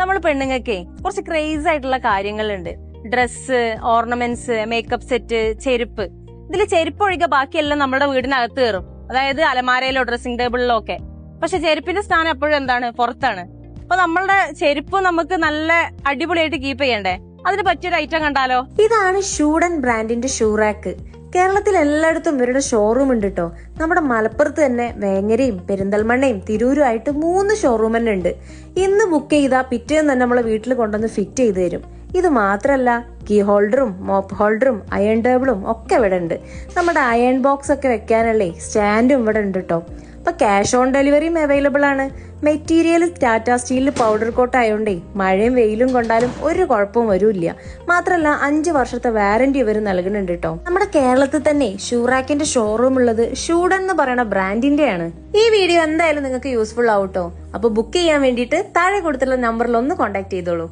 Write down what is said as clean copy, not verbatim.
നമ്മൾ പെണ്ണുങ്ങൾക്കേ കുറച്ച് ക്രേസ് ആയിട്ടുള്ള കാര്യങ്ങളുണ്ട്. ഡ്രസ്സ്, ഓർണമെന്റ്സ്, മേക്കപ്പ് സെറ്റ്, ചെരുപ്പ്. ഇതിൽ ചെരുപ്പ് ഒഴികെ ബാക്കിയെല്ലാം നമ്മുടെ വീടിനകത്ത് കയറും, അതായത് അലമാരയിലോ ഡ്രസ്സിംഗ് ടേബിളിലോ ഒക്കെ. പക്ഷെ ചെരുപ്പിന്റെ സ്ഥാനം എപ്പോഴും എന്താണ്? പുറത്താണ്. അപ്പൊ നമ്മളുടെ ചെരുപ്പ് നമുക്ക് നല്ല അടിപൊളിയായിട്ട് കീപ്പ് ചെയ്യണ്ടേ? അതിന് പറ്റിയൊരു ഐറ്റം കണ്ടാലോ? ഇതാണ് ഷൂഡൻ ബ്രാൻഡിന്റെ ഷൂ റാക്ക്. കേരളത്തിൽ എല്ലായിടത്തും ഇവരുടെ ഷോറൂം ഉണ്ട് കേട്ടോ. നമ്മുടെ മലപ്പുറത്ത് തന്നെ വേങ്ങരയും പെരിന്തൽമണ്ണയും തിരൂരും ആയിട്ട് 3 ഷോറൂം തന്നെ ഉണ്ട്. ഇന്ന് ബുക്ക് ചെയ്താൽ പിറ്റേന്ന് തന്നെ നമ്മളെ വീട്ടിൽ കൊണ്ടുവന്ന് ഫിറ്റ് ചെയ്ത് തരും. ഇത് മാത്രല്ല, കീ ഹോൾഡറും മോപ്പ് ഹോൾഡറും അയൺ ടേബിളും ഒക്കെ ഇവിടെ ഉണ്ട്. നമ്മുടെ അയൺ ബോക്സ് ഒക്കെ വെക്കാനല്ലേ സ്റ്റാൻഡും ഇവിടെ ഉണ്ട് കേട്ടോ. അപ്പൊ ക്യാഷ് ഓൺ ഡെലിവറിയും അവൈലബിൾ ആണ്. മെറ്റീരിയൽ ടാറ്റ സ്റ്റീലിൽ പൗഡർ കോട്ട് ആയോണ്ടേ മഴയും വെയിലും കൊണ്ടാലും ഒരു കുഴപ്പവും വരില്ല. മാത്രല്ല 5 വർഷത്തെ വാറന്റി ഇവർ നൽകുന്നുണ്ട് കേട്ടോ. നമ്മുടെ കേരളത്തിൽ തന്നെ ഷൂറാക്കിന്റെ ഷോറൂം ഉള്ളത് ഷൂഡൻ എന്ന് പറയുന്ന ബ്രാൻഡിന്റെ ആണ്. ഈ വീഡിയോ എന്തായാലും നിങ്ങൾക്ക് യൂസ്ഫുൾ ആവും കേട്ടോ. അപ്പൊ ബുക്ക് ചെയ്യാൻ വേണ്ടിയിട്ട് താഴെ കൊടുത്തുള്ള നമ്പറിൽ ഒന്ന് കോൺടാക്ട് ചെയ്തോളൂ.